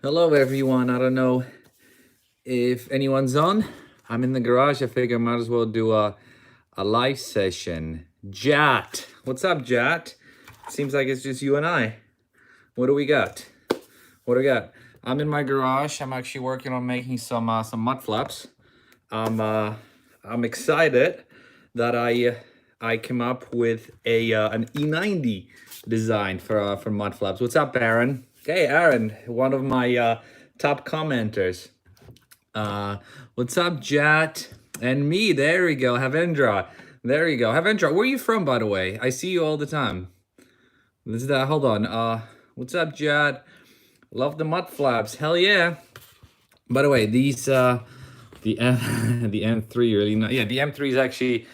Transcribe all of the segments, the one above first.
Hello everyone. I don't know if anyone's on. I'm in the garage. I figure I might as well do a live session. Jat. What's up, Jat? Seems like it's just you and I. What do we got? What do we got? I'm in my garage. I'm actually working on making some mud flaps. I'm excited that I came up with an E90 design for mud flaps. What's up, Aaron? Hey, Aaron, one of my top commenters. Uh, what's up, Jat? And me, there we go, Havendra. There you go. Havendra, where are you from, by the way? I see you all the time. This is that, hold on. What's up, Jat? Love the mud flaps. Hell yeah. By the way, these the the M3 really not, yeah, the M3 is actually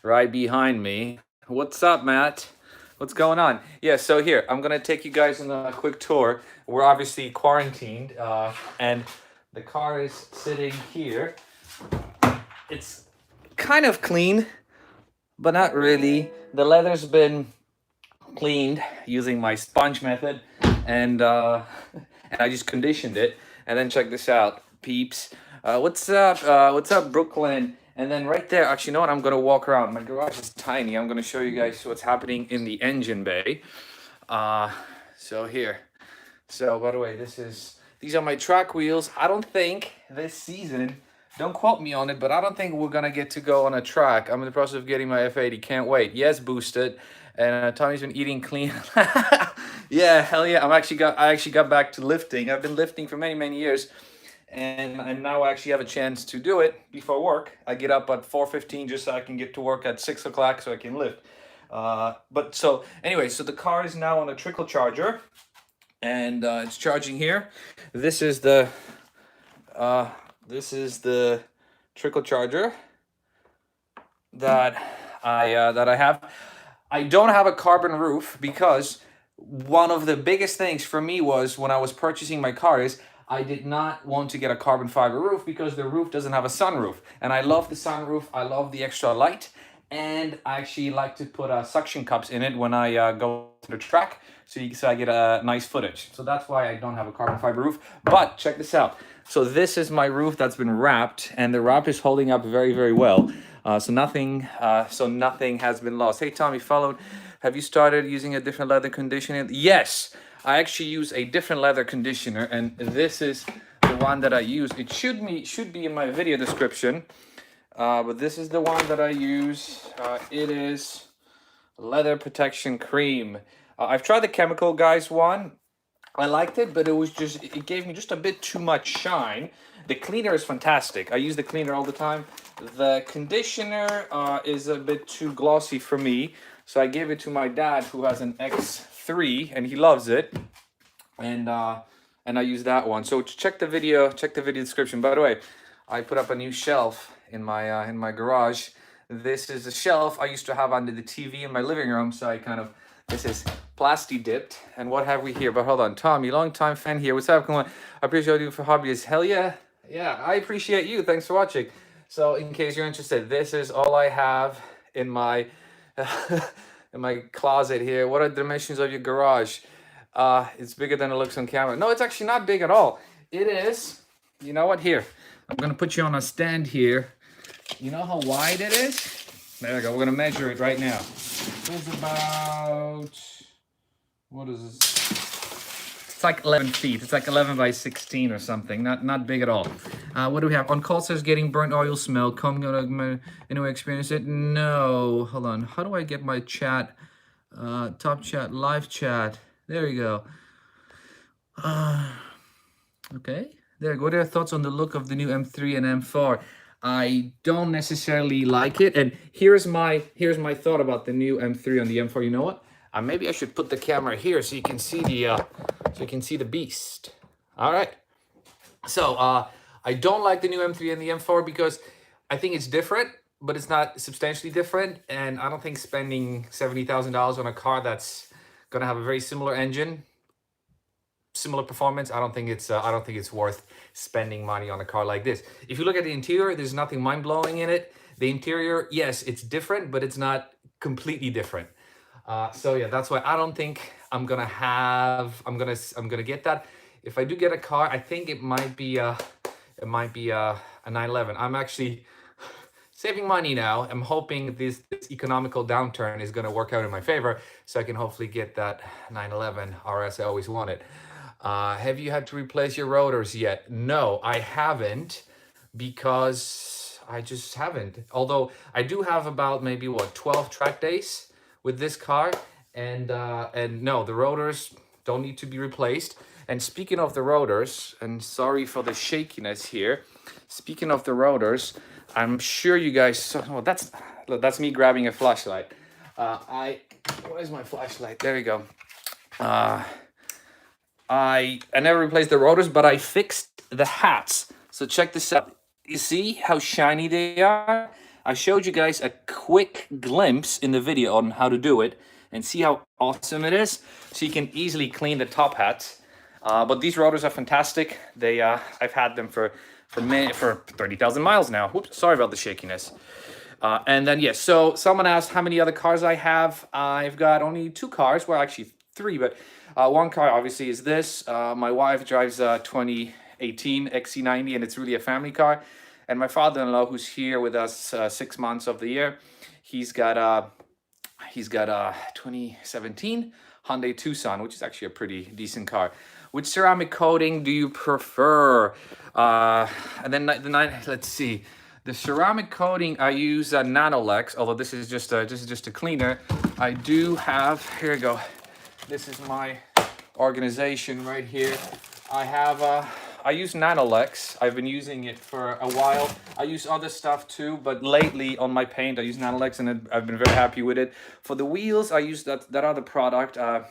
right behind me. What's up, Matt? What's going on? Yeah, so here, I'm gonna take you guys on a quick tour. We're obviously quarantined, and the car is sitting here. It's kind of clean, but not really. The leather's been cleaned using my sponge method, and and I just conditioned it. And then check this out, peeps. What's up? What's up, Brooklyn? And then right there, actually, you know what? I'm gonna walk around. My garage is tiny. I'm gonna show you guys what's happening in the engine bay. Uh, so here. So by the way, these are my track wheels. I don't think this season, don't quote me on it, but I don't think we're gonna get to go on a track. I'm in the process of getting my F80. Can't wait. Yes, boosted. And Tommy's been eating clean. Yeah, hell yeah. I actually got back to lifting. I've been lifting for many years, and I now actually have a chance to do it before work. I get up at 4:15 just so I can get to work at 6 o'clock so I can lift. But so anyway, so the car is now on a trickle charger, and it's charging here. This is the uh, this is the trickle charger that I have. I don't have a carbon roof because one of the biggest things for me was when I was purchasing my car is I did not want to get a carbon fiber roof because the roof doesn't have a sunroof. And I love the sunroof. I love the extra light. And I actually like to put suction cups in it when I go to the track so I get a nice footage. So that's why I don't have a carbon fiber roof. But check this out. So this is my roof that's been wrapped, and the wrap is holding up very well. So nothing has been lost. Hey Tommy, followed. Have you started using a different leather conditioner? Yes, I actually use a different leather conditioner, and this is the one that I use. It should be in my video description, but this is the one that I use. It is leather protection cream. I've tried the Chemical Guys one. I liked it, but it gave me just a bit too much shine. The cleaner is fantastic. I use the cleaner all the time. The conditioner is a bit too glossy for me, so I gave it to my dad who has an X3 and he loves it. And I use that one. So check the video description. By the way, I put up a new shelf in my garage. This is a shelf I used to have under the TV in my living room, so this is plasti dipped. And what have we here? But hold on, Tommy, long time fan here. What's up? Come on. I appreciate you for hobbyists. Hell yeah. Yeah, I appreciate you. Thanks for watching. So in case you're interested, this is all I have in my in my closet here. What are the dimensions of your garage? It's bigger than it looks on camera. No, it's actually not big at all. It is, you know what? Here, I'm gonna put you on a stand here. You know how wide it is? There we go. We're gonna measure it right now. It's about, what is this? It's like 11 feet. It's like 11 by 16 or something. Not big at all. What do we have? On call says getting burnt oil smell. Come anyway experience it? No. Hold on. How do I get my chat? Top chat, live chat. There you go. Okay. There. What are your thoughts on the look of the new M3 and M4? I don't necessarily like it. And here's my thought about the new M3 and the M4. You know what? Maybe I should put the camera here so you can see the beast. All right. So I don't like the new M3 and the M4 because I think it's different, but it's not substantially different. And I don't think spending $70,000 on a car that's gonna have a very similar engine, similar performance, I don't think it's worth spending money on a car like this. If you look at the interior, there's nothing mind-blowing in it. The interior, yes, it's different, but it's not completely different. So yeah, that's why I don't think I'm gonna get that. if I do get a car, I think it might be a 911. I'm actually saving money now. I'm hoping this economical downturn is going to work out in my favor, so I can hopefully get that 911 RS I always wanted. Have you had to replace your rotors yet? No, I haven't, because I just haven't. Although I do have about maybe 12 track days with this car, and no, the rotors don't need to be replaced. And speaking of the rotors, and sorry for the shakiness here. Speaking of the rotors, I'm sure you guys saw. Oh, that's me grabbing a flashlight. Where's my flashlight? There we go. I never replaced the rotors, but I fixed the hats. So check this out. You see how shiny they are? I showed you guys a quick glimpse in the video on how to do it, and see how awesome it is. So you can easily clean the top hats. But these rotors are fantastic. They I've had them for 30,000 miles now. Whoops, sorry about the shakiness. And then yes, so someone asked how many other cars I have. I've got only 2 cars. Well, actually 3, but one car obviously is this. My wife drives a 2018 XC90, and it's really a family car. And my father-in-law, who's here with us 6 months of the year, he's got a 2017 Hyundai Tucson, which is actually a pretty decent car. Which ceramic coating do you prefer? And then let's see. The ceramic coating, I use Nanolex, although this is just a cleaner. I do have, here we go. This is my organization right here. I use Nanolex. I've been using it for a while. I use other stuff too, but lately on my paint, I use Nanolex, and I've been very happy with it. For the wheels, I use that other product. I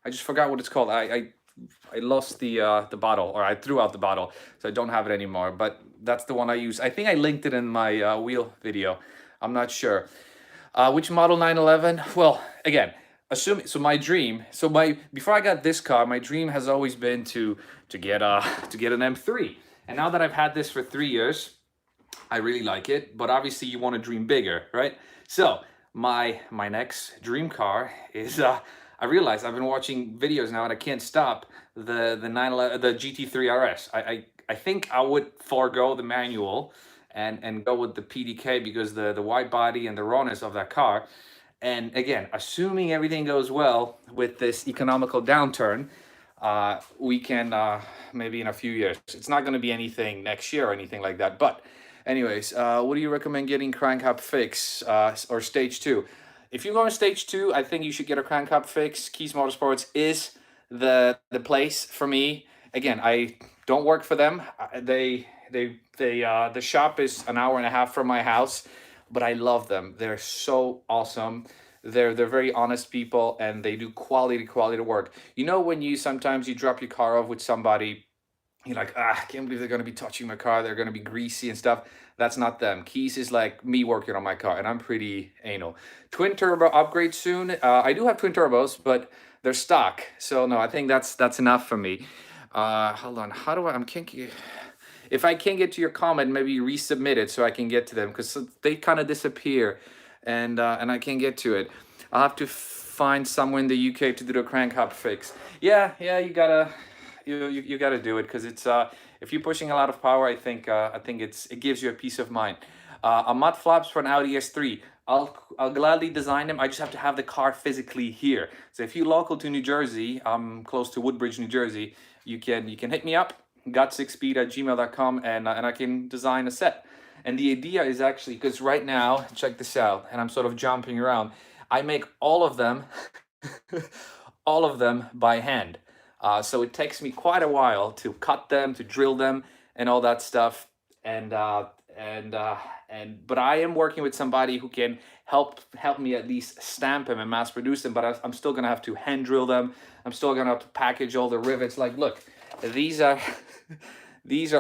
just forgot what it's called. I lost the bottle, or I threw out the bottle, so I don't have it anymore. But that's the one I use. I think I linked it in my wheel video. I'm not sure. Which model 911? Well, again, before I got this car, my dream has always been to get an M3. And now that I've had this for 3 years, I really like it. But obviously, you want to dream bigger, right? So my next dream car is I realized I've been watching videos now and I can't stop the GT3 RS. I think I would forego the manual and go with the PDK, because the wide body and the rawness of that car. And again, assuming everything goes well with this economical downturn, we can maybe in a few years. It's not going to be anything next year or anything like that. But anyways, what do you recommend getting crank hub fix or stage 2? If you're going to stage 2, I think you should get a crank hub fix. Keys Motorsports is the place for me. Again, I don't work for them. The shop is an hour and a half from my house, but I love them. They're so awesome. They're very honest people, and they do quality work. You know, when sometimes you drop your car off with somebody, you're like, I can't believe they're going to be touching my car. They're going to be greasy and stuff. That's not them. Keys is like me working on my car, and I'm pretty anal. Twin turbo upgrade soon. I do have twin turbos, but they're stock. So no, I think that's enough for me. Hold on. How do if I can't get to your comment, maybe resubmit it so I can get to them, because they kind of disappear, and I can't get to it. I'll have to find somewhere in the UK to do the crank hub fix. Yeah, you gotta do it, because it's if you're pushing a lot of power, I think it gives you a peace of mind. A mud flaps for an Audi S3. I'll gladly design them. I just have to have the car physically here. So if you're local to New Jersey, I'm close to Woodbridge, New Jersey, you can hit me up, got6speed@gmail.com, and I can design a set. And the idea is actually, because right now, check this out, and I'm sort of jumping around, I make all of them by hand. So it takes me quite a while to cut them, to drill them, and all that stuff. But I am working with somebody who can help me at least stamp them and mass produce them. But I'm still gonna have to hand drill them. I'm still gonna have to package all the rivets. Like, look, these are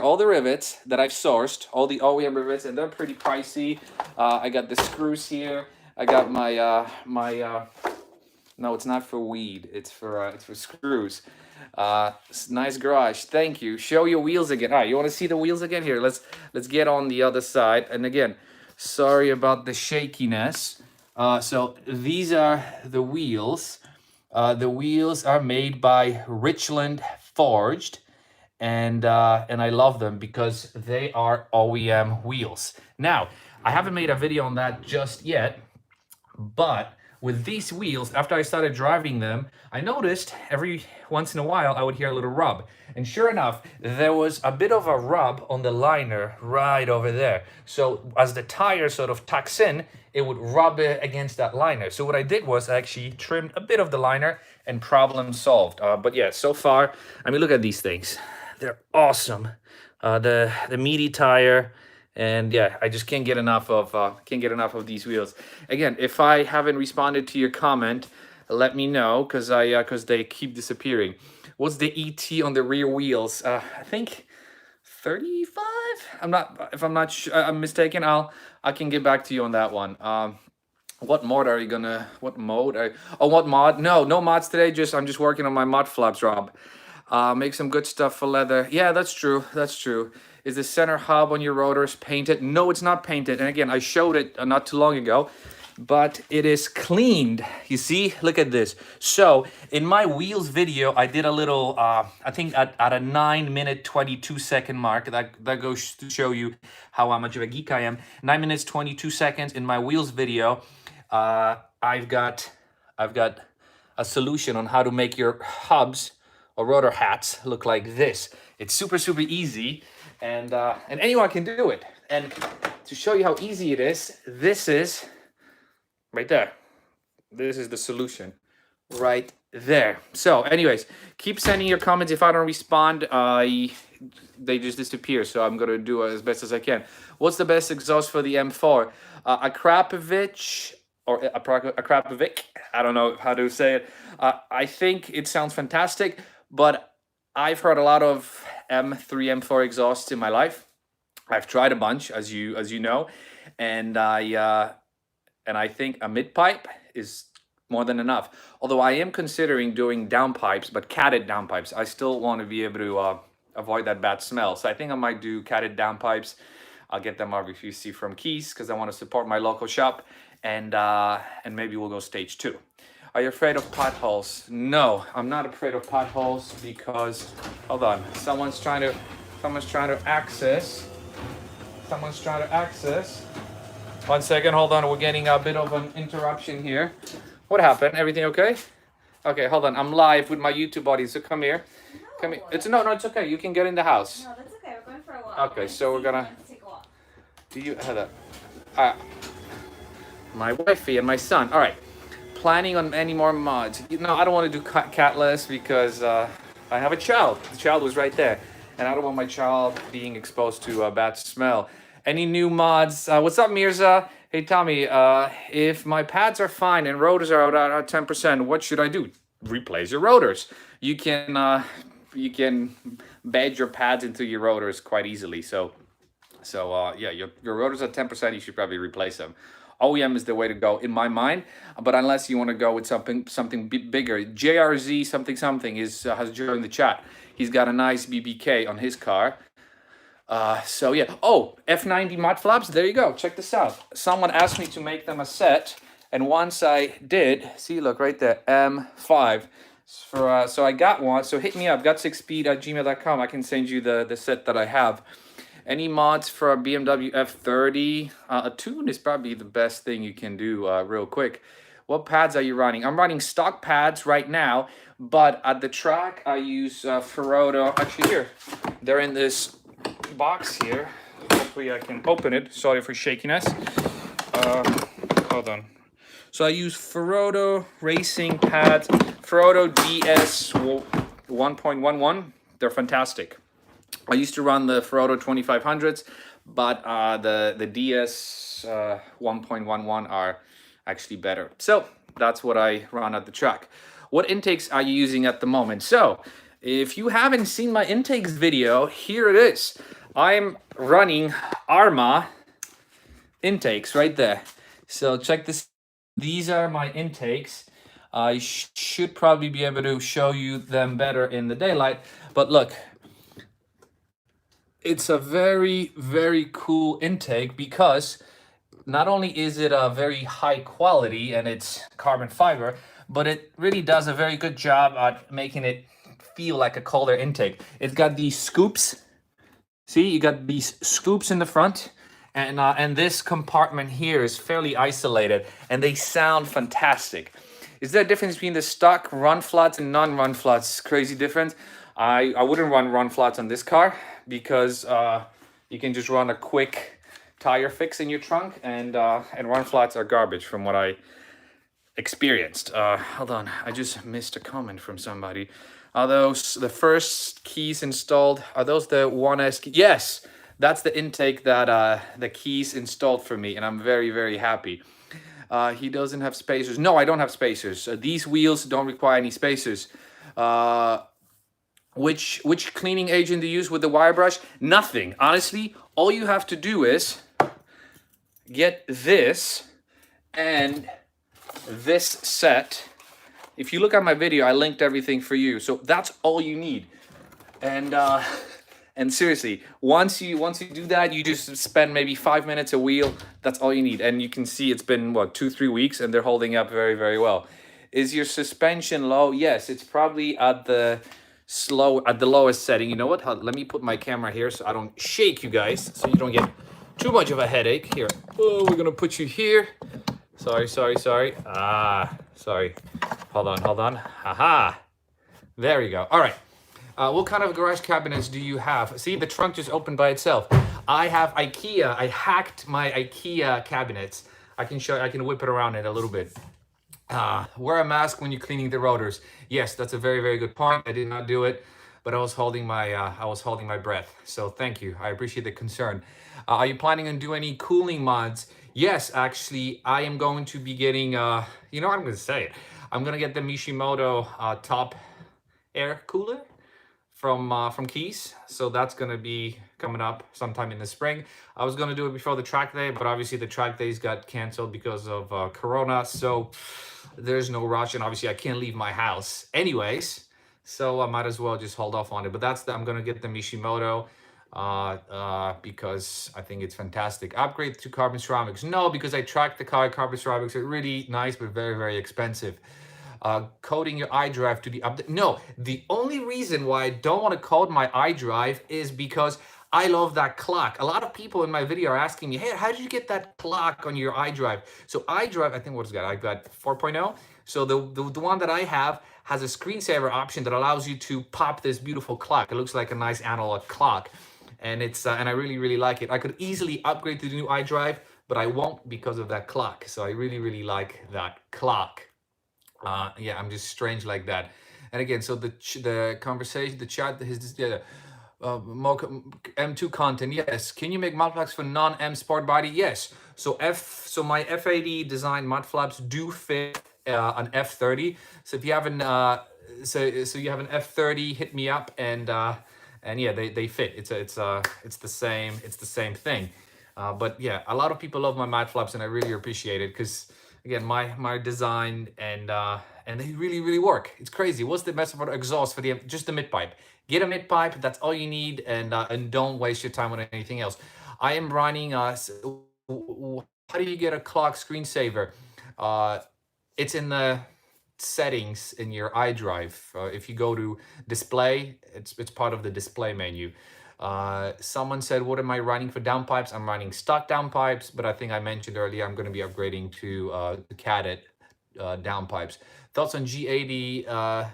all the rivets that I've sourced, all the OEM rivets, and they're pretty pricey. I got the screws here. I got my no, it's not for weed. It's for screws. Nice garage. Thank you. Show your wheels again. All right, you want to see the wheels again? Here, let's get on the other side. And again, sorry about the shakiness. So these are the wheels. The wheels are made by Richland forged, and I love them because they are OEM wheels. Now, I haven't made a video on that just yet, but with these wheels, after I started driving them, I noticed every once in a while I would hear a little rub. And sure enough, there was a bit of a rub on the liner right over there. So as the tire sort of tucks in, it would rub against that liner. So what I did was I actually trimmed a bit of the liner and problem solved. But yeah, so far, I mean, look at these things. They're awesome. The meaty tire, and yeah, I just can't get enough of these wheels. Again, if I haven't responded to your comment, let me know, because they keep disappearing. What's the ET on the rear wheels? I think 35. If I'm mistaken, I can get back to you on that one. What mode are you gonna? What mode? What mod? No mods today. I'm just working on my mod flaps, Rob. Make some good stuff for leather. Yeah, that's true. That's true. Is the center hub on your rotors painted? No, it's not painted. And again, I showed it not too long ago, but it is cleaned. You see, look at this. So in my wheels video, I did a little, I think at a 9-minute, 22-second mark, that goes to show you how much of a geek I am. 9 minutes, 22 seconds in my wheels video. I've got a solution on how to make your hubs or rotor hats look like this. It's super easy, and anyone can do it. And to show you how easy it is, this is right there. This is the solution right there. So anyways, keep sending your comments. If I don't respond, they just disappear. So I'm gonna do as best as I can. What's the best exhaust for the M4? A Krapovich, or a Krapovic, I don't know how to say it. I think it sounds fantastic, but I've heard a lot of M3, M4 exhausts in my life. I've tried a bunch, as you know, and I think a mid pipe is more than enough. Although I am considering doing downpipes, but catted downpipes. I still want to be able to avoid that bad smell. So I think I might do catted downpipes. I'll get them obviously from Keys because I want to support my local shop, and maybe we'll go stage 2. Are you afraid of potholes? No, I'm not afraid of potholes because, hold on, someone's trying to access. 1 second, hold on, we're getting a bit of an interruption here. What happened? Everything okay? Okay, hold on, I'm live with my YouTube audience, so come here. No. Come here. It's okay, you can get in the house. No, that's okay, we're going for a walk. Okay, so we're gonna take a walk. do you Heather? My wifey and my son. All right. Planning on any more mods? No, I don't want to do catless because I have a child. The child was right there, and I don't want my child being exposed to a bad smell. Any new mods? What's up, Mirza? Hey, Tommy. If my pads are fine and rotors are at 10%, what should I do? Replace your rotors. You can bed your pads into your rotors quite easily. So yeah, your rotors at 10%, you should probably replace them. OEM is the way to go in my mind, but unless you want to go with something bigger. JRZ something has joined the chat. He's got a nice BBK on his car. So yeah. Oh, F90 mud flaps. There you go. Check this out. Someone asked me to make them a set, and once I did, see, look right there, M5. So I got one. So hit me up, got6speed@gmail.com. I can send you the set that I have. Any mods for a BMW F30? A tune is probably the best thing you can do real quick. What pads are you running? I'm running stock pads right now, but at the track I use Ferroto. Actually, here, they're in this box here. Hopefully I can open it. Sorry for shakiness. Hold on. So I use Ferroto racing pads, Ferroto DS 1.11. They're fantastic. I used to run the Ferroto 2500s, but the DS 1.11 are actually better. So that's what I run at the track. What intakes are you using at the moment? So if you haven't seen my intakes video, here it is. I'm running Arma intakes right there. So check this. These are my intakes. I should probably be able to show you them better in the daylight, but look. It's a very, very cool intake because not only is it a very high quality and it's carbon fiber, but it really does a very good job at making it feel like a cold air intake. It's got these scoops. See, you got these scoops in the front, and this compartment here is fairly isolated, and they sound fantastic. Is there a difference between the stock run flats and non-run flats? Crazy difference. I wouldn't run flats on this car because you can just run a quick tire fix in your trunk, and run flats are garbage from what I experienced. Hold on, I just missed a comment from somebody. Are those the first keys installed? Are those the 1S keys? Yes, that's the intake that the keys installed for me, and I'm very, very happy. He doesn't have spacers. No, I don't have spacers. These wheels don't require any spacers. Which cleaning agent do you use with the wire brush? Nothing. Honestly, all you have to do is get this and this set. If you look at my video, I linked everything for you. So that's all you need. And seriously, once you do that, you just spend maybe 5 minutes a wheel. That's all you need. And you can see it's been what, 2-3 weeks, and they're holding up very, very well. Is your suspension low? Yes, it's probably at the lowest setting. You know what? Let me put my camera here so I don't shake you guys, so you don't get too much of a headache. Here. Oh, we're gonna put you here. Sorry. Sorry. Hold on. Haha. There you go. All right. What kind of garage cabinets do you have? See, the trunk just opened by itself. I have IKEA. I hacked my IKEA cabinets. I can whip it around in a little bit. Wear a mask when you're cleaning the rotors. Yes, that's a very, very good point. I did not do it, but I was holding my breath. So thank you. I appreciate the concern. Are you planning on doing any cooling mods? Yes, actually, I am going to be getting, you know what, I'm going to say it. I'm going to get the Mishimoto top air cooler from Keys. So that's going to be coming up sometime in the spring. I was going to do it before the track day, but obviously the track days got canceled because of Corona. So there's no rush, and obviously I can't leave my house anyways. So I might as well just hold off on it. But I'm going to get the Mishimoto because I think it's fantastic. Upgrade to carbon ceramics. No, because I tracked the car. Carbon ceramics are really nice, but very, very expensive. Coding your iDrive to the update. No, the only reason why I don't want to code my iDrive is because I love that clock. A lot of people in my video are asking me, hey, how did you get that clock on your iDrive? So iDrive, I think what's got? I got 4.0. So the one that I have has a screensaver option that allows you to pop this beautiful clock. It looks like a nice analog clock. And it's and I really, really like it. I could easily upgrade to the new iDrive, but I won't because of that clock. So I really, really like that clock. Yeah, I'm just strange like that. And again, so the conversation, the chat, M2 content, yes. Can you make mud flaps for non-M sport body? Yes. So my F80 designed mud flaps do fit an F30. So if you have an so you have an F30, hit me up, and yeah, they fit. It's the same thing. But yeah, a lot of people love my mud flaps, and I really appreciate it because again, my design and they really, really work. It's crazy. What's the best for exhaust for just the mid pipe? Get a mid pipe. That's all you need, and don't waste your time on anything else. I am running. How do you get a clock screensaver? It's in the settings in your iDrive. If you go to display, it's part of the display menu. Someone said, what am I running for downpipes? I'm running stock downpipes, but I think I mentioned earlier I'm going to be upgrading to the Cadet downpipes. Thoughts on G80?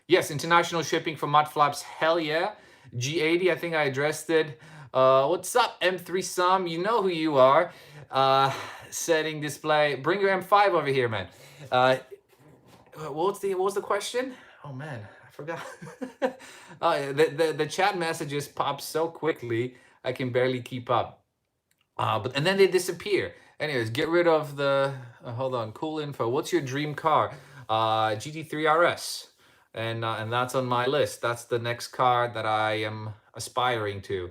Yes, international shipping for mud flaps. Hell yeah. G80, I think I addressed it. What's up, M3 Sum? You know who you are. Setting display. Bring your M5 over here, man. What was the question? Oh man, I forgot. The chat messages pop so quickly I can barely keep up. And then they disappear. Anyways, get rid of the hold on, cool info. What's your dream car? GT3 RS. And that's on my list. That's the next car that I am aspiring to.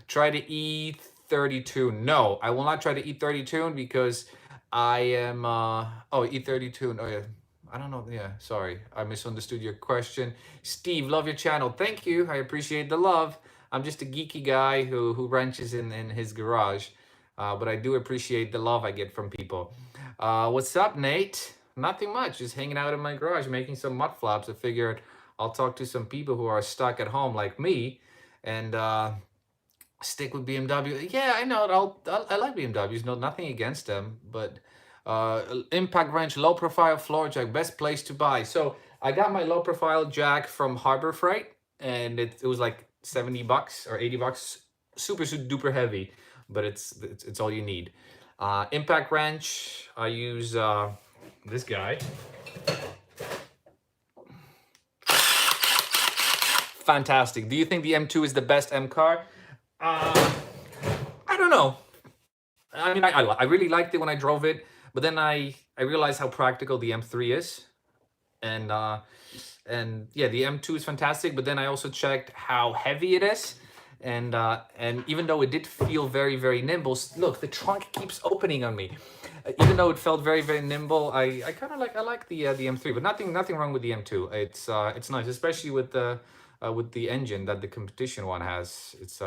Try the E32. No, I will not try the E32 because I am E32. Oh yeah. I don't know. Yeah, sorry. I misunderstood your question. Steve, love your channel. Thank you. I appreciate the love. I'm just a geeky guy who wrenches in his garage. But I do appreciate the love I get from people. What's up, Nate? Nothing much. Just hanging out in my garage, making some mud flaps. I figured I'll talk to some people who are stuck at home like me, and stick with BMW. Yeah, I know. I like BMWs. No, nothing against them, but impact wrench, low profile floor jack, best place to buy. So I got my low profile jack from Harbor Freight, and it was like $70 or $80. Super duper heavy, but it's all you need. Impact wrench, I use this guy. Fantastic. Do you think the M2 is the best M car? I don't know. I mean, I really liked it when I drove it, but then I realized how practical the M3 is, and yeah, the M2 is fantastic. But then I also checked how heavy it is, and even though it did feel very nimble, look, the trunk keeps opening on me. Even though it felt very nimble, I kind of like the M3, but nothing wrong with the M2. It's nice, especially with the engine that the competition one has. It's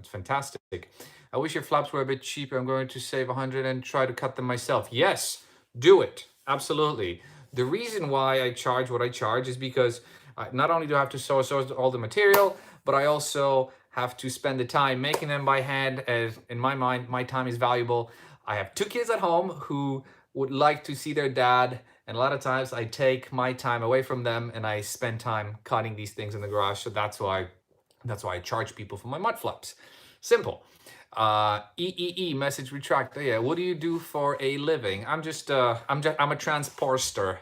fantastic. I wish your flaps were a bit cheaper. I'm going to save 100 and try to cut them myself. Yes, do it. Absolutely. The reason why I charge what I charge is because not only do I have to source all the material, but I also have to spend the time making them by hand, as in my mind, my time is valuable. I have 2 kids at home who would like to see their dad, and a lot of times I take my time away from them and I spend time cutting these things in the garage. So that's why I charge people for my mud flaps. Simple. Message retract. Yeah, what do you do for a living? I'm a transporter,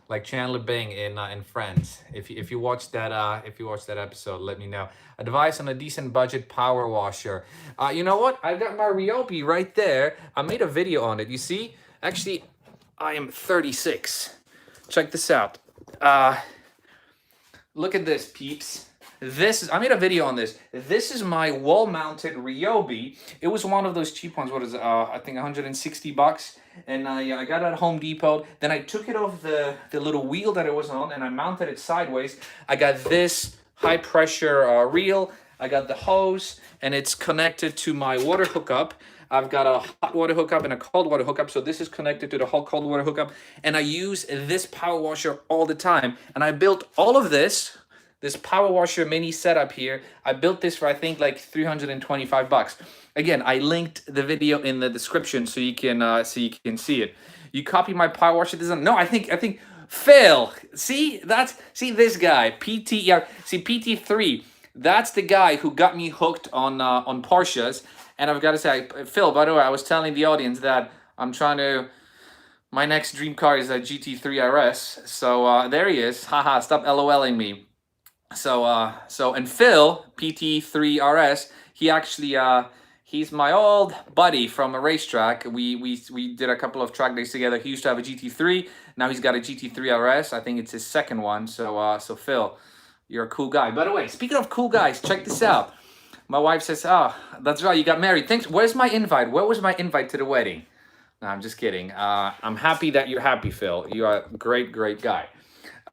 like Chandler Bing in Friends. If you watch that episode, let me know. Advice on a decent budget power washer. You know what? I got my Ryobi right there. I made a video on it. You see? Actually, I am 36. Check this out. Look at this, peeps. I made a video on this. This is my wall-mounted Ryobi. It was one of those cheap ones. What is it? I think $160. And I got it at Home Depot. Then I took it off the little wheel that it was on, and I mounted it sideways. I got this high-pressure reel. I got the hose, and it's connected to my water hookup. I've got a hot water hookup and a cold water hookup. So this is connected to the whole cold water hookup. And I use this power washer all the time. And I built all of this power washer mini setup here. I built this for, I think, like $325. Again, I linked the video in the description so you can see it. You copy my power washer design? No, I think Phil. See this guy, PT3. That's the guy who got me hooked on Porsches. And I've got to say, Phil, by the way, I was telling the audience that my next dream car is a GT3 RS. So there he is. Haha, stop LOLing me. And Phil, PT3 RS, he actually, he's my old buddy from a racetrack. We did a couple of track days together. He used to have a GT3. Now he's got a GT3 RS. I think it's his second one. So Phil, you're a cool guy. By the way, speaking of cool guys, check this out. My wife says, "Oh, that's right, you got married. Thanks. Where's my invite? Where was my invite to the wedding?" No, I'm just kidding. I'm happy that you're happy, Phil. You are a great guy.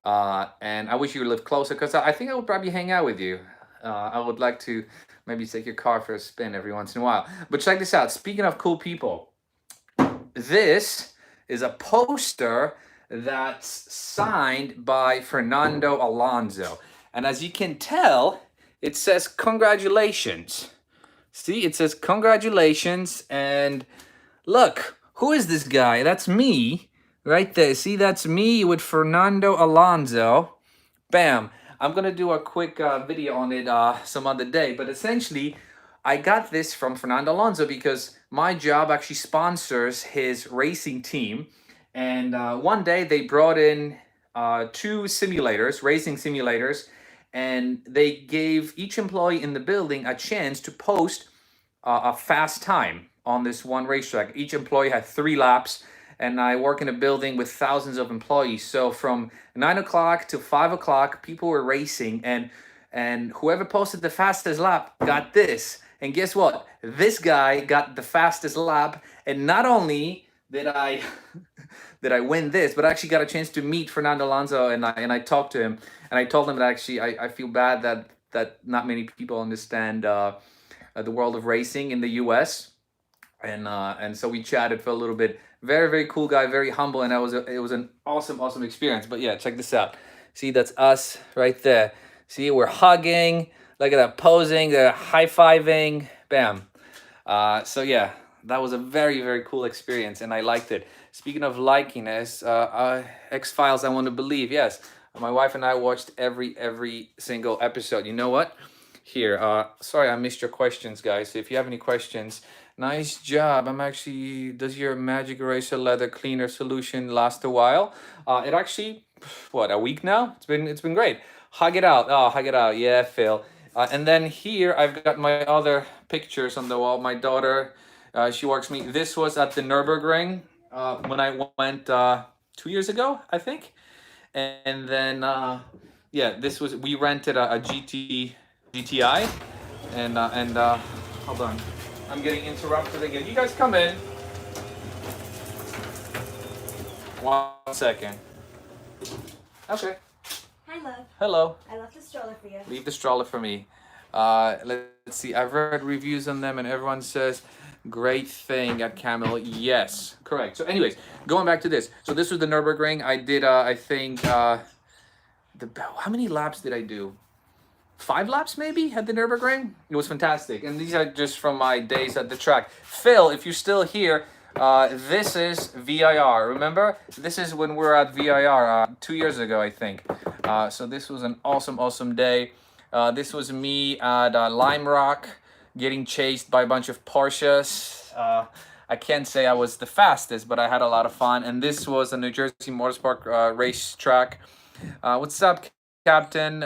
And I wish you lived closer, because I think I would probably hang out with you. I would like to maybe take your car for a spin every once in a while. But check this out. Speaking of cool people, this is a poster that's signed by Fernando Alonso. And as you can tell, it says congratulations. See, it says congratulations. And look, who is this guy? That's me right there. See, that's me with Fernando Alonso. Bam. I'm going to do a quick video on it some other day. But essentially, I got this from Fernando Alonso because my job actually sponsors his racing team. And one day they brought in 2 simulators, racing simulators, and they gave each employee in the building a chance to post a fast time on this one racetrack. Each employee had 3 laps, and I work in a building with thousands of employees. So from 9 o'clock to 5 o'clock, people were racing, and whoever posted the fastest lap got this. And guess what? This guy got the fastest lap, and not only did I win this, but I actually got a chance to meet Fernando Alonso, and I talked to him, and I told him that actually I feel bad that not many people understand the world of racing in the US, and so we chatted for a little bit. Very cool guy, very humble, and it was an awesome experience. But yeah, check this out. See, that's us right there. See, we're hugging. Look at that, posing. They're high-fiving. Bam. So yeah, that was a very, very cool experience, and I liked it. Speaking of likiness, X-Files, I Want to Believe. Yes, my wife and I watched every single episode. You know what? Here, sorry I missed your questions, guys. So if you have any questions, nice job. I'm actually, does your Magic Eraser Leather Cleaner solution last a while? It actually, what, a week now? It's been great. Hug it out. Oh, hug it out. Yeah, Phil. And then here I've got my other pictures on the wall. My daughter, she works me. This was at the Nürburgring when I went 2 years ago, I think. And then yeah, this was, we rented a GTI, and hold on, I'm getting interrupted again. You guys come in. 1 second. Okay. Hi, love. Hello. I left the stroller for you. Leave the stroller for me. Let's see. I've read reviews on them, and everyone says great thing at Camel. Yes, correct. So, anyways, going back to this. So this was the Nürburgring. I did. I think. How many laps did I do? 5 laps maybe at the Nürburgring. It was fantastic, and these are just from my days at the track. Phil, if you're still here. This is VIR. Remember, this is when we were at VIR 2 years ago, I think. So this was an awesome day. This was me at Lime Rock getting chased by a bunch of Porsches. I can't say I was the fastest, but I had a lot of fun. And this was a New Jersey Motorsport racetrack. What's up, Captain?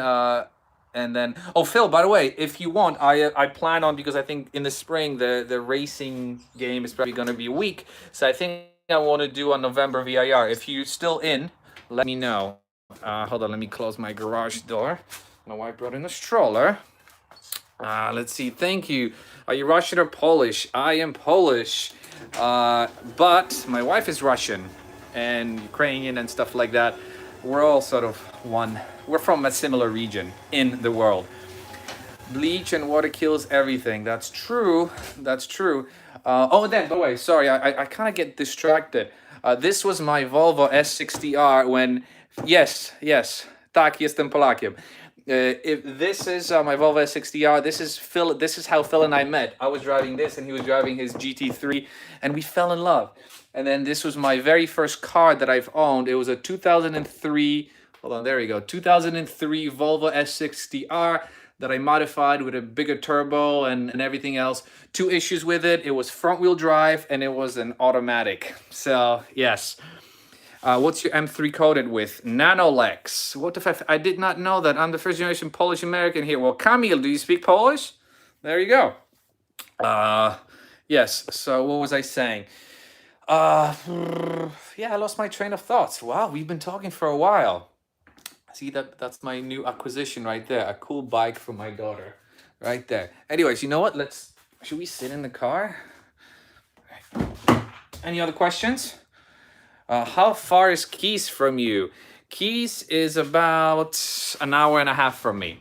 And then, oh, Phil, by the way, if you want, I plan on, because I think in the spring the racing game is probably going to be weak. So I think I want to do a November VIR. If you're still in, let me know. Hold on, let me close my garage door. My wife brought in a stroller. Let's see. Thank you. Are you Russian or Polish? I am Polish, but my wife is Russian and Ukrainian and stuff like that. We're all sort of one. We're from a similar region in the world. Bleach and water kills everything. That's true. That's true. Oh, then, by the way, sorry, I kind of get distracted. This was my Volvo S60R when, yes, tak, jestem Polakiem. If this is my Volvo S60R, this is Phil. This is how Phil and I met. I was driving this, and he was driving his GT3, and we fell in love. And then this was my very first car that I've owned. It was a 2003. Hold on, there you go. 2003 Volvo S60R that I modified with a bigger turbo and everything else. 2 issues with it. It was front-wheel drive, and it was an automatic. So yes. What's your M3 coated with? Nanolex. What if I did not know that. I'm the first generation Polish American here. Well, Kamil, do you speak Polish? There you go. Yes. So what was I saying? Yeah, I lost my train of thoughts. Wow, we've been talking for a while. See, that's my new acquisition right there. A cool bike for my daughter. Right there. Anyways, you know what? Should we sit in the car? Any other questions? How far is Keys from you? Keys is about an hour and a half from me.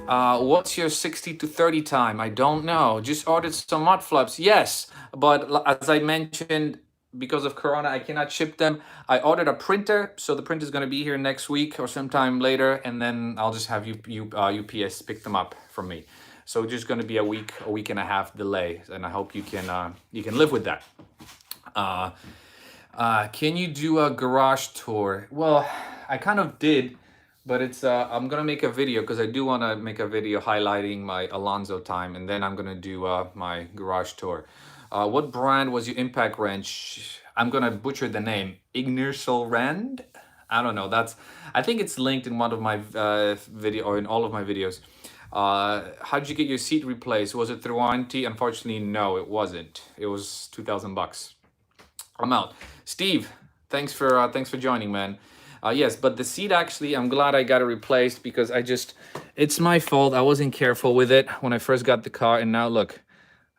What's your 60 to 30 time? I don't know. Just ordered some mud flaps. Yes, but as I mentioned, because of Corona, I cannot ship them. I ordered a printer, so the printer is going to be here next week or sometime later, and then I'll just have UPS pick them up from me. So it's just going to be a week and a half delay, and I hope you can live with that. Can you do a garage tour? Well, I kind of did, but it's I'm gonna make a video because I do want to make a video highlighting my Alonso time, and then I'm gonna do my garage tour. What brand was your impact wrench? I'm gonna butcher the name. Ignisolrand? I don't know. I think it's linked in one of my video or in all of my videos. How did you get your seat replaced? Was it through warranty? Unfortunately, no, it wasn't. It was $2,000. I'm out. Steve, thanks for joining, man. Yes, but the seat actually, I'm glad I got it replaced because it's my fault. I wasn't careful with it when I first got the car, and now look,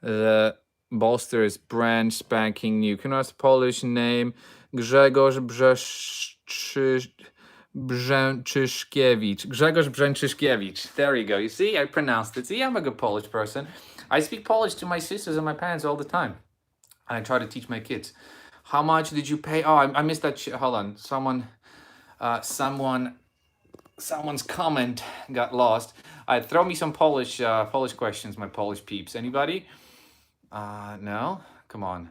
the bolster is brand spanking new. Can I ask the Polish name? Grzegorz Brzęczyszkiewicz. Grzegorz Brzęczyszkiewicz. There you go. You see, I pronounced it. See, I'm a good Polish person. I speak Polish to my sisters and my parents all the time. I try to teach my kids. How much did you pay? Oh, I missed that. Hold on. Someone Someone's comment got lost. Throw me some Polish questions, my Polish peeps. Anybody? No? Come on.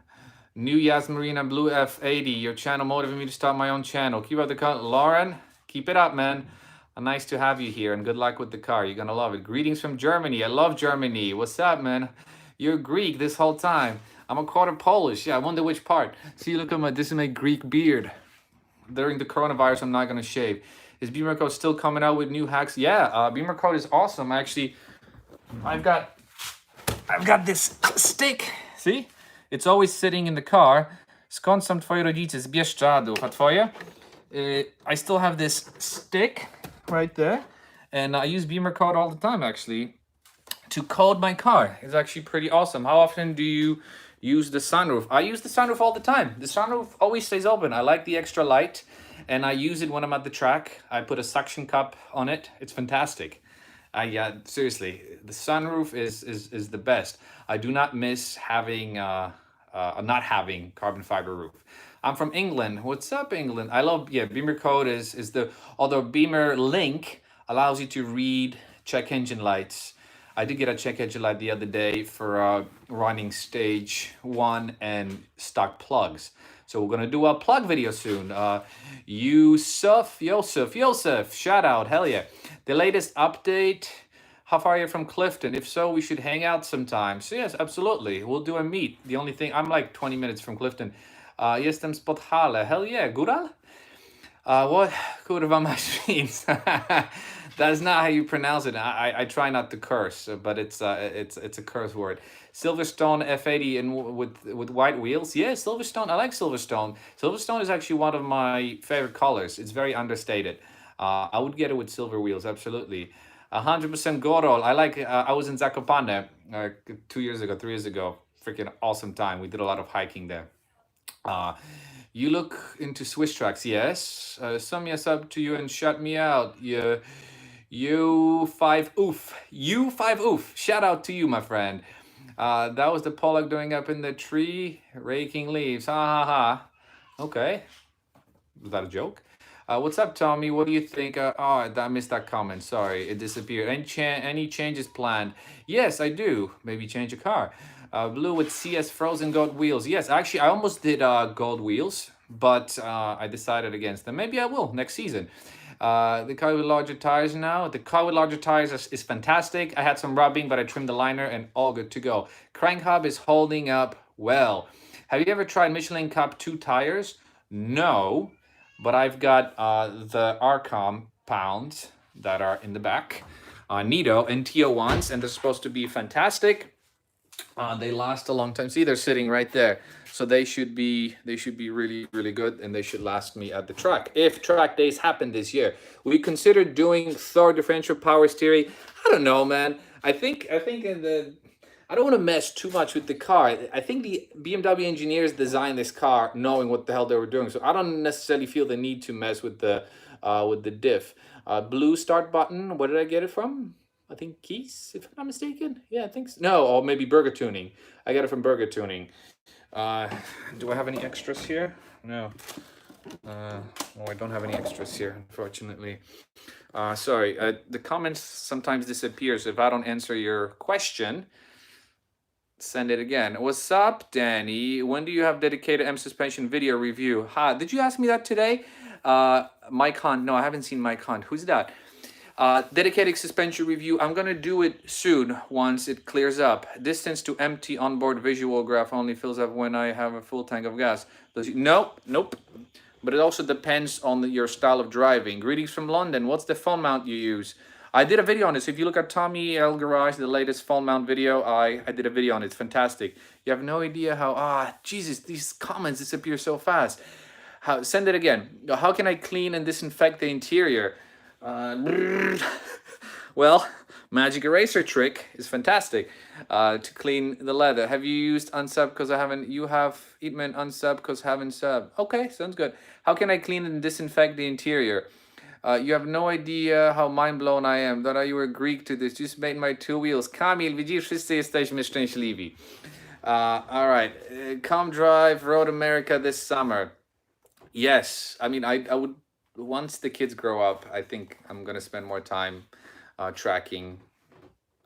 New Yasmarina Blue F80. Your channel motivated me to start my own channel. Keep up the car. Lauren, keep it up, man. Nice to have you here, and good luck with the car. You're gonna love it. Greetings from Germany. I love Germany. What's up, man? You're Greek this whole time. I'm a quarter Polish. Yeah, I wonder which part. See, look at this is my Greek beard. During the coronavirus, I'm not gonna shave. Is Beamer Code still coming out with new hacks? Yeah, Beamer Code is awesome. Actually, I've got this stick. See? It's always sitting in the car. Skąd są twoje rodzice? Z Bieszczadów. A twoje? I still have this stick right there. And I use Beamer Code all the time, actually, to code my car. It's actually pretty awesome. How often do you use the sunroof? I use the sunroof all the time. The sunroof always stays open. I like the extra light, and I use it when I'm at the track. I put a suction cup on it. It's fantastic. Yeah, seriously, the sunroof is the best. I do not miss having not having carbon fiber roof. I'm from England. What's up, England? I love, yeah, Beamer Code is the, although Beamer Link allows you to read check engine lights. I did get a check engine light the other day for running stage 1 and stock plugs. So we're gonna do a plug video soon. Yusuf, shout out, hell yeah. The latest update, how far are you from Clifton? If so, we should hang out sometime. So yes, absolutely, we'll do a meet. The only thing, I'm like 20 minutes from Clifton. Jestem z Podhale, hell yeah, Góral? What kurwa masz means? That's not how you pronounce it. I try not to curse, but it's a curse word. Silverstone F80 and with white wheels. Yeah, Silverstone. I like Silverstone. Silverstone is actually one of my favorite colors. It's very understated. I would get it with silver wheels, absolutely. 100% Gorol. I like. I was in Zakopane 3 years ago. Freaking awesome time. We did a lot of hiking there. You look into Swiss tracks, yes. Sum yes up to you and shut me out. You5 oof. You5 oof. Shout out to you, my friend. That was the Pollock doing up in the tree, raking leaves. Ha ha ha. Okay. Was that a joke? What's up, Tommy? What do you think? Oh, I missed that comment. Sorry, it disappeared. Any changes planned? Yes, I do. Maybe change a car. Blue with CS frozen gold wheels. Yes, actually, I almost did gold wheels, but I decided against them. Maybe I will next season. The car with larger tires now. The car with larger tires is fantastic. I had some rubbing, but I trimmed the liner and all good to go. Crank hub is holding up well. Have you ever tried Michelin Cup 2 tires? No, but I've got the Arcom pounds that are in the back. Nito and TO1s, and they're supposed to be fantastic. They last a long time. See, they're sitting right there. So they should be really, really good, and they should last me at the track. If track days happen this year, we considered doing Thor differential power steering. I don't know, man. I think in the, I don't want to mess too much with the car. I think the BMW engineers designed this car knowing what the hell they were doing. So I don't necessarily feel the need to mess with the diff. Blue start button. Where did I get it from? I think Keys, if I'm not mistaken. Yeah, I think so. No, or maybe Burger Tuning. I got it from Burger Tuning. Do I have any extras here? No. Oh, I don't have any extras here, unfortunately. Sorry, the comments sometimes disappear, so if I don't answer your question, send it again. What's up, Danny? When do you have dedicated M suspension video review? Did you ask me that today? Mike Hunt. No, I haven't seen Mike Hunt. Who's that? Dedicated suspension review. I'm gonna do it soon once it clears up. Distance to empty onboard visual graph only fills up when I have a full tank of gas. Nope. But it also depends on your style of driving. Greetings from London. What's the phone mount you use? I did a video on this. If you look at Tommy L Garage, the latest phone mount video, I did a video on it. It's fantastic. You have no idea how, Jesus, these comments disappear so fast. Send it again. How can I clean and disinfect the interior? Well, magic eraser trick is fantastic to clean the leather. Have you used unsub because I haven't? You have Eatman unsub because haven't sub. Okay, sounds good. How can I clean and disinfect the interior? You have no idea how mind blown I am. That you were Greek to this. Just made my 2 wheels. Kamil, widzisz, wszyscy jesteśmy szczęśliwi. All right, come drive Road America this summer. Yes, I mean I would once the kids grow up, I think I'm gonna spend more time tracking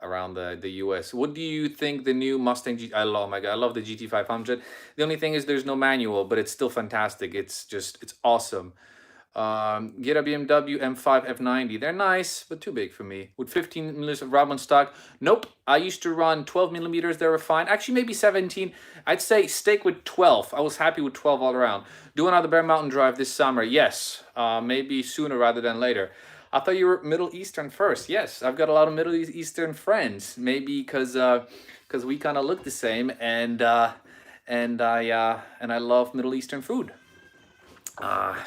around the US. What do you think the new Mustang G? I love, my God, I love the GT 500. The only thing is there's no manual, but it's still fantastic. It's awesome. Get a BMW M5 F90. They're nice, but too big for me. With 15 millimeters of rub on stock, nope. I used to run 12 millimeters. They were fine. Actually, maybe 17. I'd say stick with 12. I was happy with 12 all around. Do another Bear Mountain drive this summer. Yes. Maybe sooner rather than later. I thought you were Middle Eastern first. Yes, I've got a lot of Middle Eastern friends. Maybe because we kind of look the same, and I love Middle Eastern food.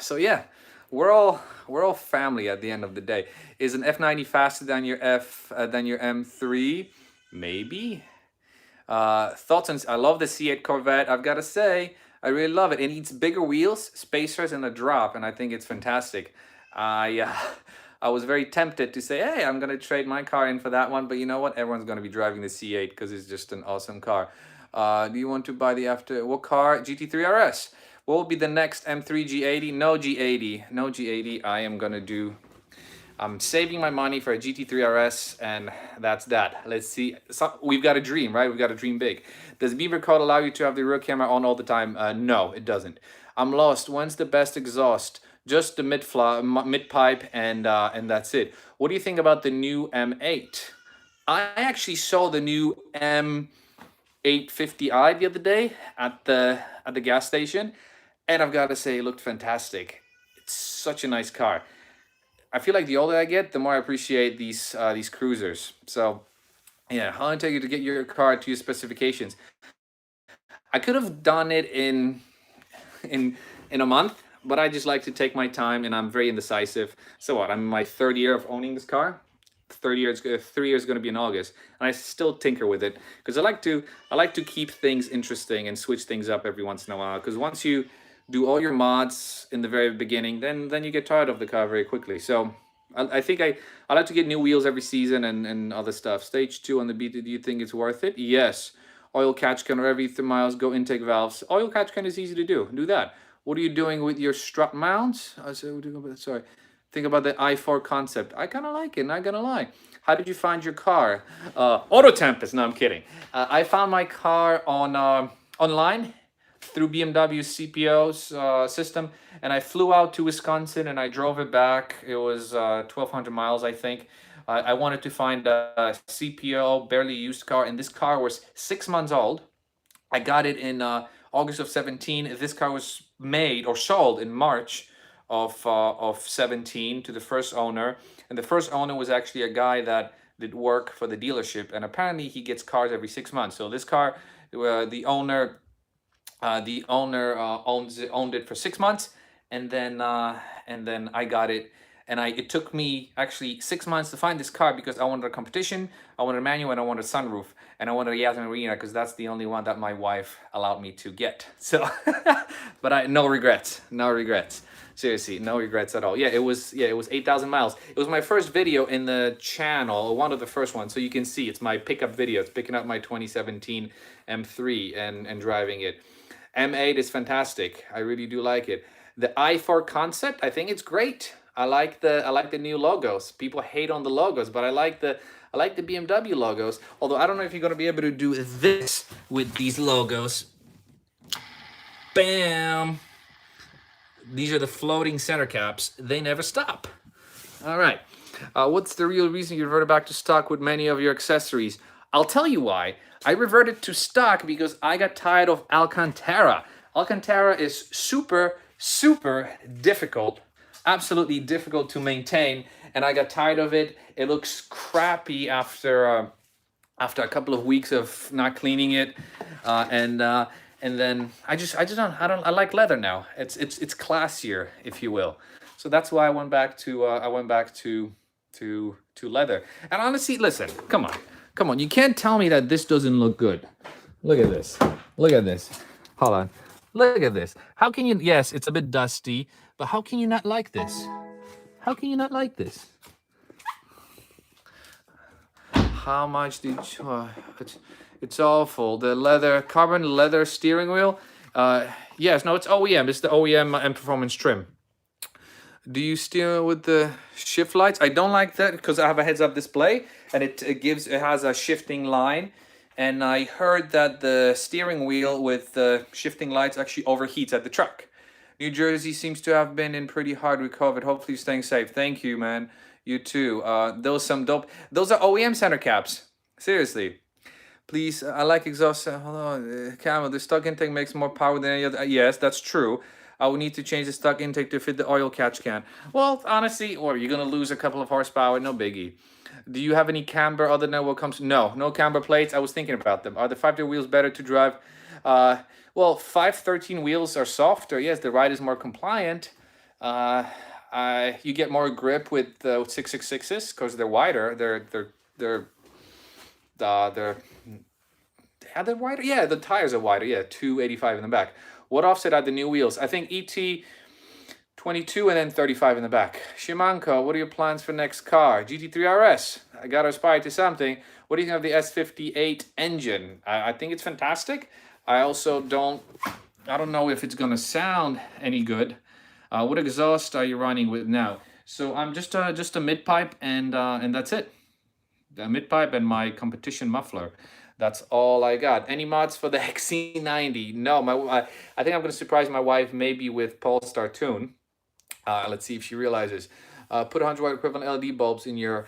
So yeah, we're all family at the end of the day. Is an F90 faster than your M3? Maybe. Thoughts on? I love the C8 Corvette. I've got to say, I really love it. It needs bigger wheels, spacers, and a drop, and I think it's fantastic. I was very tempted to say, hey, I'm gonna trade my car in for that one, but you know what? Everyone's gonna be driving the C8 because it's just an awesome car. Do you want to buy the what car? GT3 RS. What will be the next M3 G80? No G80. No G80. I'm saving my money for a GT3 RS, and that's that. Let's see. So we've got a dream, right? We've got to dream big. Does Beaver Code allow you to have the rear camera on all the time? No, it doesn't. I'm lost. When's the best exhaust? Just the mid pipe, and that's it. What do you think about the new M8? I actually saw the new M850i the other day at the gas station, and I've got to say, it looked fantastic. It's such a nice car. I feel like the older I get, the more I appreciate these cruisers. So yeah, how long did it take you to get your car to your specifications? I could have done it in a month, but I just like to take my time, and I'm very indecisive. So what? I'm in my third year of owning this car. 3 years is going to be in August, and I still tinker with it because I like to keep things interesting and switch things up every once in a while. Because once you do all your mods in the very beginning, then you get tired of the car very quickly. So I think I like to get new wheels every season and other stuff. Stage 2 on the beat. Do you think it's worth it? Yes. Oil catch can every 3 miles. Go intake valves. Oil catch can is easy to do. Do that. What are you doing with your strut mounts? Sorry. Think about the i4 concept. I kind of like it, not gonna lie. How did you find your car? Auto Tempest. No, I'm kidding. I found my car on online through BMW's CPO's system, and I flew out to Wisconsin and I drove it back. It was 1,200 miles, I think. I wanted to find a CPO barely used car, and this car was 6 months old. I got it in August of 17. This car was made or sold in March of 17 to the first owner, and the first owner was actually a guy that did work for the dealership, and apparently he gets cars every 6 months. So this car, the owner owned it for 6 months, and then I got it. And it took me actually 6 months to find this car because I wanted a competition, I wanted a manual, and I wanted a sunroof, and I wanted a Yasmin Arena because that's the only one that my wife allowed me to get. So, but no regrets, no regrets. Seriously, no regrets at all. Yeah, it was 8,000 miles. It was my first video in the channel, one of the first ones. So you can see it's my pickup video. It's picking up my 2017 M3 and driving it. M8 is fantastic. I really do like it. The i4 concept, I think it's great. I like the new logos. People hate on the logos, but I like the BMW logos. Although I don't know if you're gonna be able to do this with these logos. Bam! These are the floating center caps. They never stop. All right. What's the real reason you reverted back to stock with many of your accessories? I'll tell you why. I reverted to stock because I got tired of Alcantara. Alcantara is super, super difficult. Absolutely difficult to maintain, and I got tired of it. It looks crappy after a couple of weeks of not cleaning it, and then I like leather now. It's classier, if you will. So that's why I went back to leather. And honestly, listen, come on, you can't tell me that this doesn't look good. Look at this. Hold on. Look at this. How can you? Yes, it's a bit dusty, but how can you not like this? How can you not like this? How much did you? It's awful. The carbon leather steering wheel. Yes, no, it's OEM. It's the OEM and performance trim. Do you steer with the shift lights? I don't like that because I have a heads-up display and it has a shifting line. And I heard that the steering wheel with the shifting lights actually overheats at the truck. New Jersey seems to have been in pretty hard with COVID. Hopefully you're staying safe. Thank you, man. You too. Those some dope. Those are OEM center caps. Seriously. Please, I like exhaust. Hold on, Camel. The stock intake makes more power than any other. Yes, that's true. I will need to change the stock intake to fit the oil catch can. Well, honestly, or you're gonna lose a couple of horsepower. No biggie. Do you have any camber other than what comes? No, no camber plates. I was thinking about them. Are the 5-door wheels better to drive? Uh, well, 513 wheels are softer. Yes, the ride is more compliant. You get more grip with the 666s because they're wider. They're are they wider? Yeah, the tires are wider. Yeah, 285 in the back. What offset are the new wheels? I think ET 22 and then 35 in the back. Shimanko, what are your plans for next car? GT3 RS. I got to aspire to something. What do you think of the S58 engine? I think it's fantastic. I also I don't know if it's gonna sound any good. What exhaust are you running with now? So I'm just a mid pipe and that's it. The mid pipe and my competition muffler. That's all I got. Any mods for the XC90? No, I think I'm gonna surprise my wife maybe with Polestar Tune. Let's see if she realizes. Put 100 watt equivalent LED bulbs in your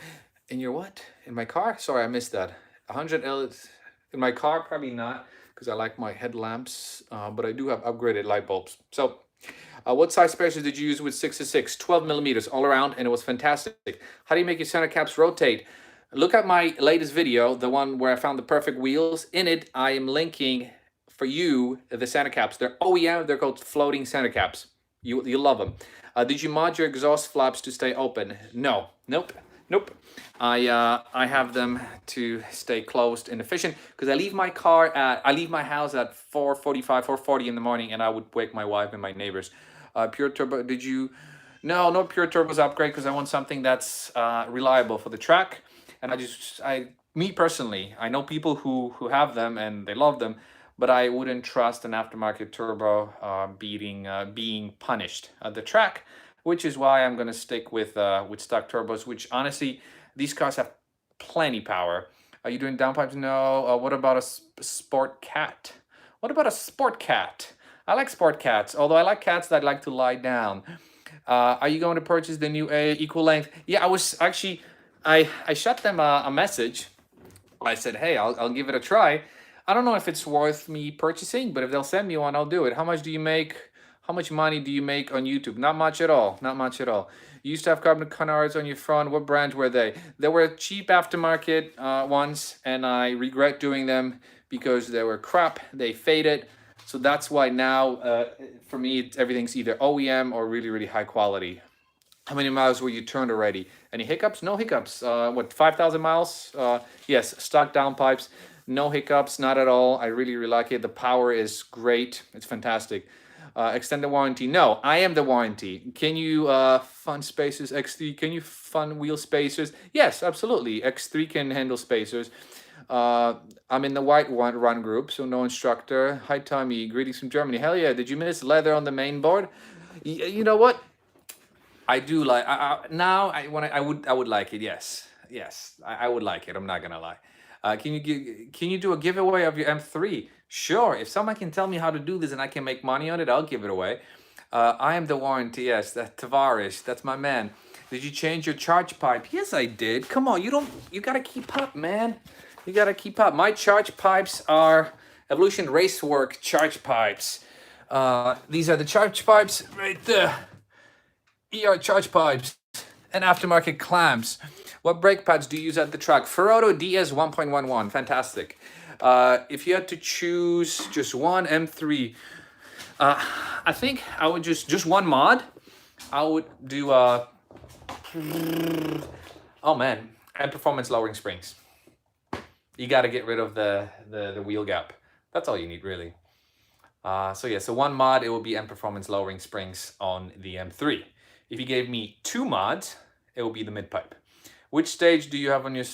what? In my car? Sorry, I missed that. 100 LEDs in my car? Probably not, because I like my headlamps. But I do have upgraded light bulbs. So, what size spacers did you use with 6 12 millimeters all around, and it was fantastic. How do you make your center caps rotate? Look at my latest video, the one where I found the perfect wheels. In it, I am linking for you the center caps. They're OEM. They're called floating center caps. You love them. Did you mod your exhaust flaps to stay open? No. Nope. I have them to stay closed and efficient because I leave my house at 4:45, 4:40 in the morning, and I would wake my wife and my neighbors. Pure turbo. Did you? No pure turbos upgrade because I want something that's reliable for the track. And me personally, I know people who have them and they love them, but I wouldn't trust an aftermarket turbo being punished at the track, which is why I'm gonna stick with stock turbos. Which honestly, these cars have plenty power. Are you doing downpipes? No. What about a sport cat? What about a sport cat? I like sport cats, although I like cats that like to lie down. Are you going to purchase the new equal length? Yeah, I was actually. I shot them a message. I said, hey, I'll give it a try. I don't know if it's worth me purchasing, but if they'll send me one, I'll do it. How much do you make? How much money do you make on YouTube? Not much at all. Not much at all. You used to have carbon canards on your front. What brand were they? They were cheap aftermarket ones, and I regret doing them because they were crap. They faded. So that's why now, for me, everything's either OEM or really, really high quality. How many miles were you turned already? Any hiccups? No hiccups. What, 5,000 miles? Yes, stock downpipes. No hiccups, not at all. I really, really like it. The power is great. It's fantastic. Extended warranty. No, I am the warranty. Can you fund spacers? X3, can you fund wheel spacers? Yes, absolutely. X3 can handle spacers. I'm in the white one run group, so no instructor. Hi, Tommy. Greetings from Germany. Hell yeah. Did you miss leather on the main board? You know what? I do like now. I would like it. Yes, I would like it. I'm not gonna lie. Can you do a giveaway of your M3? Sure. If someone can tell me how to do this and I can make money on it, I'll give it away. I am the warranty. Yes, that Tavares. That's my man. Did you change your charge pipe? Yes, I did. Come on, you gotta keep up, man. You gotta keep up. My charge pipes are Evolution Racework charge pipes. These are the charge pipes right there. ER charge pipes and aftermarket clamps. What brake pads do you use at the track? Ferroto DS 1.11, fantastic. If you had to choose just one M3, I think I would just one mod. I would do oh man, and performance lowering springs. You got to get rid of the wheel gap. That's all you need really. So one mod, it will be M performance lowering springs on the M3. If you gave me two mods, it will be the mid pipe. Which stage do you have on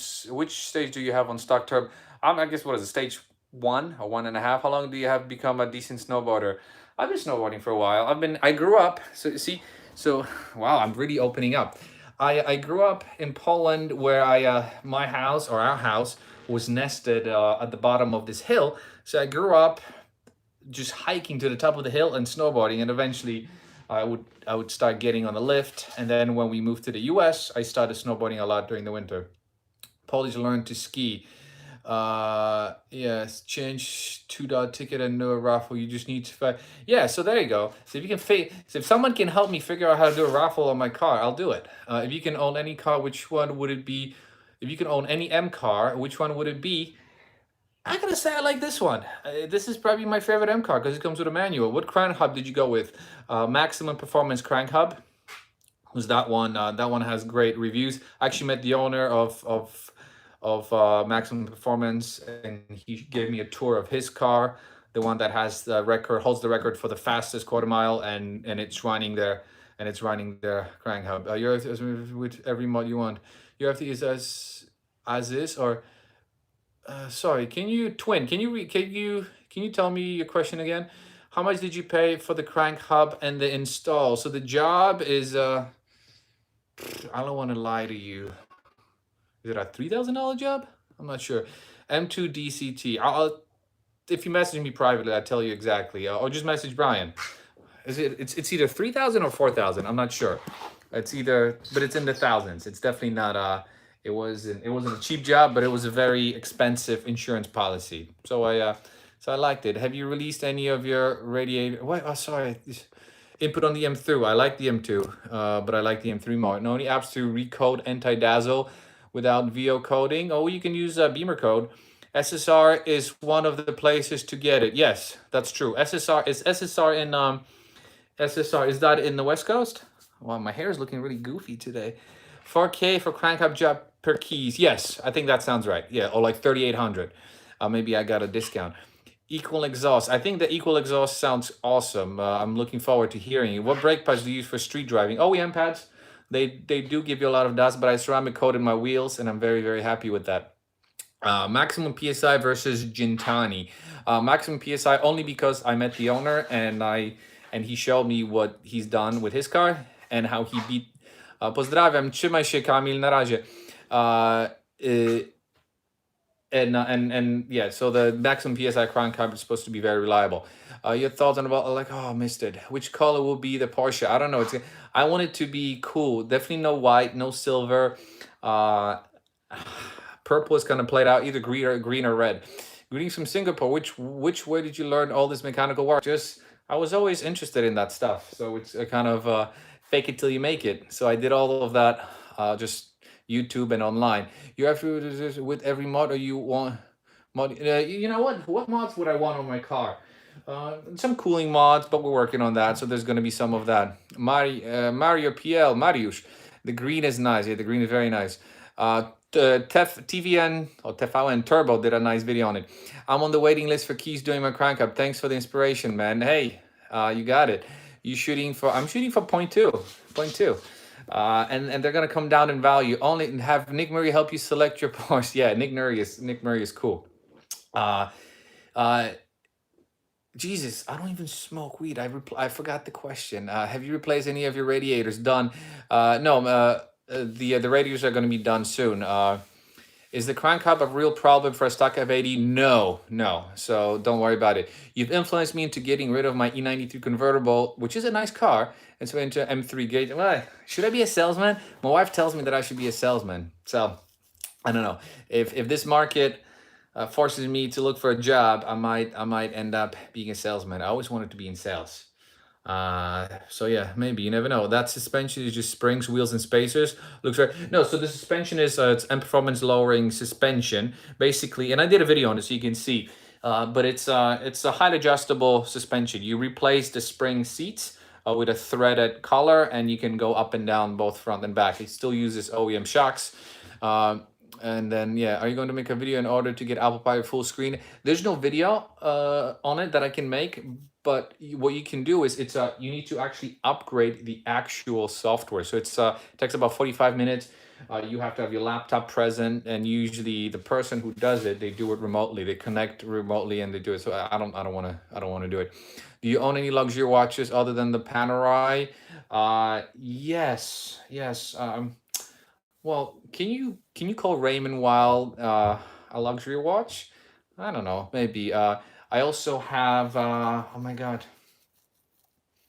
stock turb? I guess what is it, stage 1 or 1.5? How long do you have become a decent snowboarder? I've been snowboarding for a while. I grew up. So see, So, wow, I'm really opening up. I grew up in Poland where my house or our house was nested at the bottom of this hill. So I grew up just hiking to the top of the hill and snowboarding, and eventually I would start getting on the lift. And then when we moved to the US, I started snowboarding a lot during the winter. Polish learned to ski. Yes, change $2 ticket and no raffle. You just need to yeah, so there you go. So if you can so if someone can help me figure out how to do a raffle on my car, I'll do it. If you can own any car, which one would it be? If you can own any M car, which one would it be? I gotta say I like this one. This is probably my favorite M car because it comes with a manual. What crank hub did you go with? Maximum Performance crank hub was that one. That one has great reviews. I actually met the owner of Maximum Performance, and he gave me a tour of his car, the one that has the record, holds the record for the fastest quarter mile, and it's running there, and it's running their crank hub. You have to, with every mod you want. You have to use as is, or sorry. Can you twin? Can you tell me your question again? How much did you pay for the crank hub and the install? So the job is I don't want to lie to you. Is it a $3,000 job? I'm not sure. M2 DCT. I'll if you message me privately, I'll tell you exactly. Or just message Brian. It's either 3,000 or 4,000. I'm not sure. It's either, but it's in the thousands. It's definitely not. It wasn't a cheap job, but it was a very expensive insurance policy. So I liked it. Have you released any of your radiator? Wait, oh sorry. Input on the M3. I like the M2, but I like the M3 more. No, any apps to recode anti-dazzle without VO coding? Oh, you can use Beamer code. SSR is one of the places to get it. Yes, that's true. SSR is SSR is that in the West Coast? Wow, my hair is looking really goofy today. 4K for crank hub job per keys. Yes, I think that sounds right. Yeah, or like 3,800. Maybe I got a discount. Equal exhaust. I think the equal exhaust sounds awesome. I'm looking forward to hearing it. What brake pads do you use for street driving? OEM pads. They do give you a lot of dust, but I ceramic coated my wheels, and I'm very, very happy with that. Maximum PSI versus Gintani. Maximum PSI only because I met the owner and he showed me what he's done with his car and how he beat. Pozdrawiam, trzymaj się Kamil, na razie. And yeah, so the maximum PSI crank hub is supposed to be very reliable. Your thoughts on about like, oh, I missed it. Which color will be the Porsche? I don't know. I want it to be cool. Definitely no white, no silver. Purple is gonna play it out either green or red. Greetings from Singapore. Which way did you learn all this mechanical work? Just I was always interested in that stuff. So it's a kind of fake it till you make it. So I did all of that just YouTube and online. You have to do this with every mod, or you want mod? You know what? What mods would I want on my car? Some cooling mods, but we're working on that. So there's going to be some of that. Mario PL, Mariusz. The green is nice. Yeah, the green is very nice. TVN or TVN Turbo did a nice video on it. I'm on the waiting list for keys doing my crank up. Thanks for the inspiration, man. Hey, you got it. I'm shooting for 0.2. And they're gonna come down in value. Only have Nick Murray help you select your Porsche. Yeah, Nick Murray is cool. Jesus, I don't even smoke weed. I forgot the question. Have you replaced any of your radiators? Done. No. The radiators are going to be done soon. Is the crank hub a real problem for a stock F80? No. So don't worry about it. You've influenced me into getting rid of my E93 convertible, which is a nice car, and so into M3 gauge. Well, should I be a salesman? My wife tells me that I should be a salesman. So I don't know. If this market forces me to look for a job, I might end up being a salesman. I always wanted to be in sales. So yeah, maybe, you never know. That suspension is just springs, wheels, and spacers. Looks right. No, so the suspension is it's M performance lowering suspension basically, and I did a video on it so you can see. But it's a height adjustable suspension. You replace the spring seats with a threaded collar, and you can go up and down both front and back. It still uses OEM shocks. And then, yeah, are you going to make a video in order to get Apple Pie full screen? There's no video on it that I can make, but what you can do is you need to actually upgrade the actual software. So it takes about 45 minutes. You have to have your laptop present, and usually the person who does it, they do it remotely. They connect remotely and they do it. So I don't want to do it. Do you own any luxury watches other than the Panerai? Yes, yes. Well, can you call Raymond Wild a luxury watch? I don't know, maybe. I also have oh my God,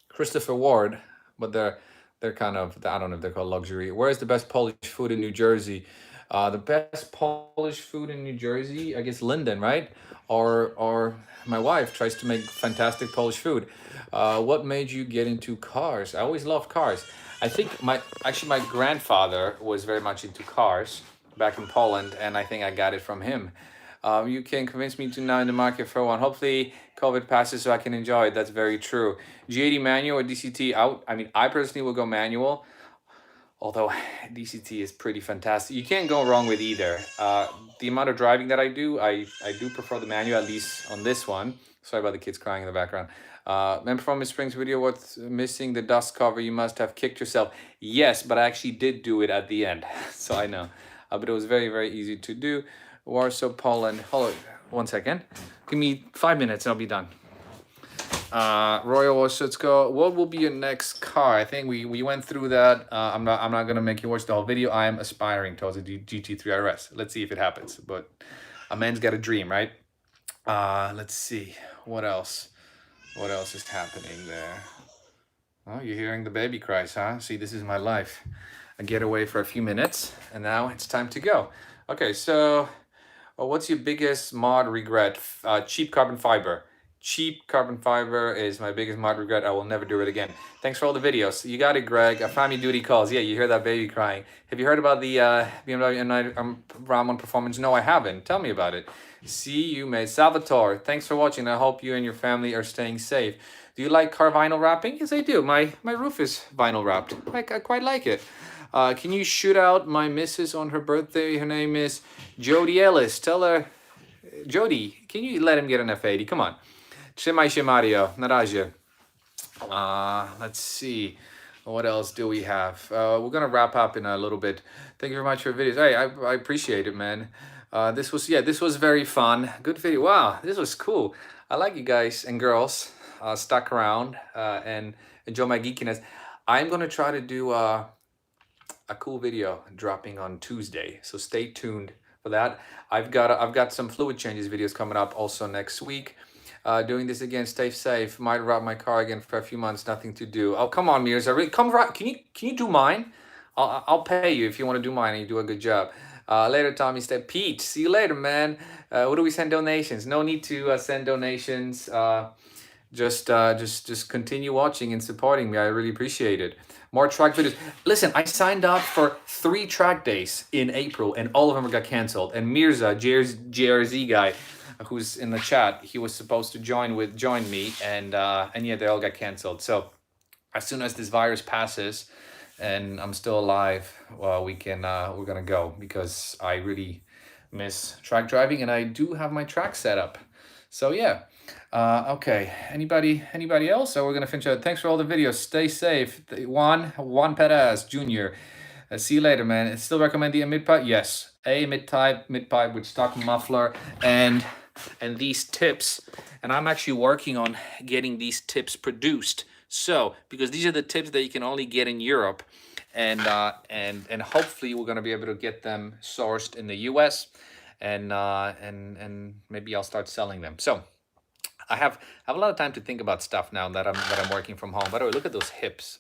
Christopher Ward, but they're kind of, I don't know if they're called luxury. Where is the best Polish food in New Jersey? The best Polish food in New Jersey, I guess Linden, right? Or my wife tries to make fantastic Polish food. What made you get into cars? I always loved cars. I think my grandfather was very much into cars back in Poland, and I think I got it from him. You can convince me to now in the market for one. Hopefully, COVID passes so I can enjoy it. That's very true. G80 manual or DCT out? I mean, I personally will go manual, although DCT is pretty fantastic. You can't go wrong with either. The amount of driving that I do prefer the manual, at least on this one. Sorry about the kids crying in the background. Remember from Miss Spring's video, what's missing? The dust cover. You must have kicked yourself. Yes, but I actually did do it at the end. So I know. But it was very, very easy to do. Warsaw, Poland. Hold on 1 second. Give me 5 minutes and I'll be done. Royal Watch, let's go. What will be your next car? I think we went through that. I'm not gonna make you watch the whole video. I am aspiring towards a GT3 RS. Let's see if it happens. But a man's got a dream, right? Let's see. What else? What else is happening there? Oh, you're hearing the baby cries, huh? See, this is my life. I get away for a few minutes and now it's time to go. Okay, so what's your biggest mod regret? Cheap carbon fiber. Cheap carbon fiber is my biggest mod regret. I will never do it again. Thanks for all the videos. You got it, Greg. Family duty calls. Yeah, you hear that baby crying. Have you heard about the BMW Ramon performance? No, I haven't. Tell me about it. See you, mate. Salvatore, thanks for watching. I hope you and your family are staying safe. Do you like car vinyl wrapping? Yes, I do. My roof is vinyl wrapped. I quite like it. Can you shoot out my missus on her birthday? Her name is Jody Ellis. Tell her, Jody, can you let him get an F80? Come on. Trzymaj się, Mario. Na razie. Let's see. What else do we have? We're going to wrap up in a little bit. Thank you very much for your videos. Hey, I appreciate it, man. This was very fun. Good video. Wow, this was cool. I like you guys and girls stuck around and enjoy my geekiness. I'm going to try to do a cool video dropping on Tuesday, so stay tuned for that. I've got some fluid changes videos coming up also next week. Doing this again, stay safe. Might wrap my car again for a few months, nothing to do. Oh, come on, Mirza, really, come right. Can you do mine? I'll pay you if you want to do mine and you do a good job. Later, Tommy said, Pete, see you later, man. What do we send donations? No need to send donations. Just continue watching and supporting me. I really appreciate it. More track videos. Listen, I signed up for 3 track days in April and all of them got canceled. And Mirza, JRZ guy, who's in the chat, he was supposed to join me, and yeah, they all got canceled. So as soon as this virus passes and I'm still alive, well, we're gonna go, because I really miss track driving and I do have my track set up. So yeah. Okay, anybody else? So we're gonna finish out. Thanks for all the videos. Stay safe. Juan Perez Jr. See you later, man. I still recommend the mid-pipe? Yes, a mid-pipe with stock muffler and these tips. And I'm actually working on getting these tips produced. So, because these are the tips that you can only get in Europe, and hopefully we're gonna be able to get them sourced in the US, and maybe I'll start selling them. So I have a lot of time to think about stuff now that I'm working from home. By the way, look at those hips.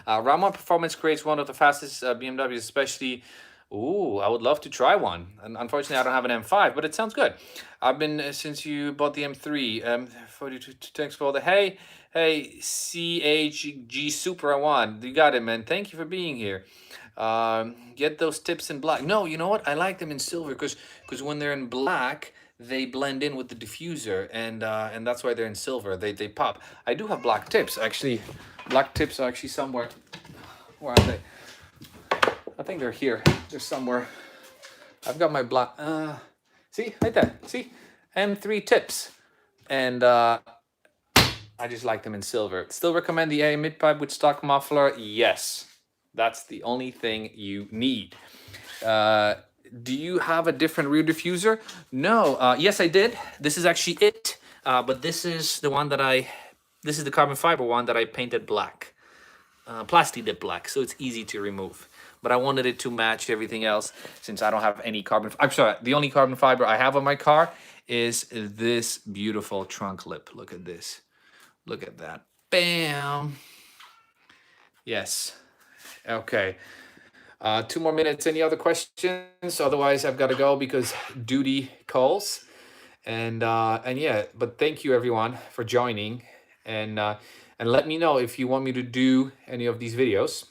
Ramon Performance creates one of the fastest BMWs, especially. Ooh, I would love to try one. And unfortunately, I don't have an M5, but it sounds good. I've been since you bought the M3. 42. Thanks for all the hey CHG Super. I want. You got it, man. Thank you for being here. Get those tips in black. No, you know what? I like them in silver because when they're in black, they blend in with the diffuser, and that's why they're in silver. They pop. I do have black tips, actually. Black tips are actually somewhere. Where are they? I think they're here. They're somewhere. I've got my black. See, right there. See, M3 tips. And I just like them in silver. Still recommend the A mid-pipe with stock muffler? Yes. That's the only thing you need. Do you have a different rear diffuser? No. Yes, I did. This is actually it. But this is the one that this is the carbon fiber one that I painted black. Plastic dip black, so it's easy to remove. But I wanted it to match everything else since I don't have any carbon. I'm sorry, the only carbon fiber I have on my car is this beautiful trunk lip. Look at this. Look at that. Bam. Yes. Okay. 2 more minutes. Any other questions? Otherwise, I've got to go because duty calls. And yeah, but thank you everyone for joining, and let me know if you want me to do any of these videos.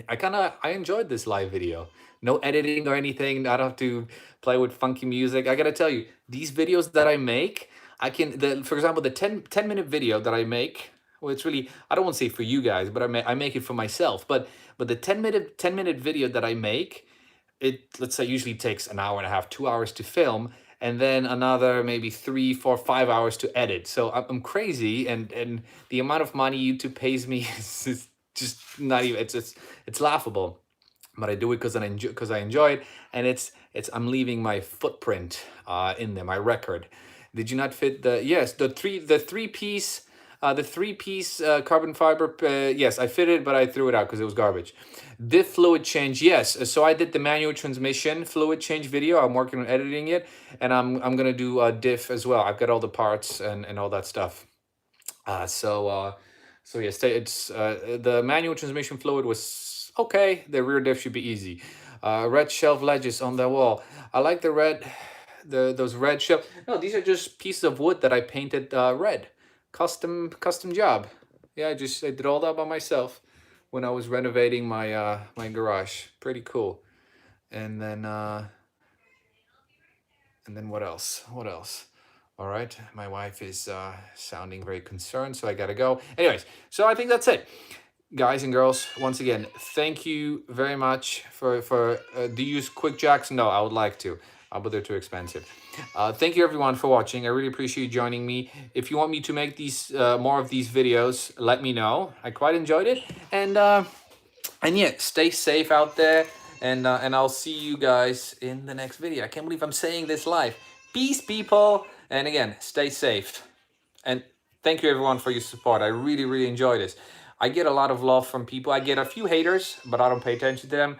I enjoyed this live video. No editing or anything. I don't have to play with funky music. I gotta tell you, these videos that I make, for example, the 10-minute video that I make, well, it's really, I don't want to say for you guys, but I make it for myself. But the 10-minute video that I make, let's say usually takes an hour and a half, 2 hours to film, and then another maybe 3, 4, 5 hours to edit. So I'm crazy, and the amount of money YouTube pays me is just not even, it's laughable. But I do it because I enjoy it, and I'm leaving my footprint in there, my record. Did you not fit the three-piece carbon fiber? Yes, I fitted, but I threw it out because it was garbage. Diff fluid change, yes. So I did the manual transmission fluid change video. I'm working on editing it, and I'm gonna do diff as well. I've got all the parts and all that stuff. So yes, it's the manual transmission fluid was okay. The rear diff should be easy. Red shelf ledges on the wall. I like the red, those red shelf. No, these are just pieces of wood that I painted red. Custom job. Yeah, I did all that by myself when I was renovating my my garage. Pretty cool. And then what else? What else? All right, my wife is sounding very concerned, so I gotta go. Anyways, so I think that's it. Guys and girls, once again, thank you very much for do you use quick jacks? No, I would like to, but they're too expensive. Thank you everyone for watching. I really appreciate you joining me. If you want me to make these more of these videos, let me know. I quite enjoyed it, and yeah, stay safe out there, and I'll see you guys in the next video. I can't believe I'm saying this live. Peace, people, and again, stay safe. And thank you everyone for your support. I really, really enjoy this. I get a lot of love from people. I get a few haters, but I don't pay attention to them.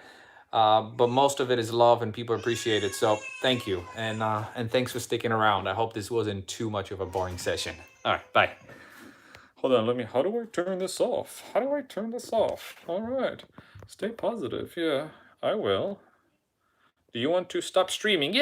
But most of it is love, and people appreciate it. So thank you, and thanks for sticking around. I hope this wasn't too much of a boring session. All right, bye. Hold on, how do I turn this off? How do I turn this off? All right, stay positive. Yeah, I will. Do you want to stop streaming? Yeah.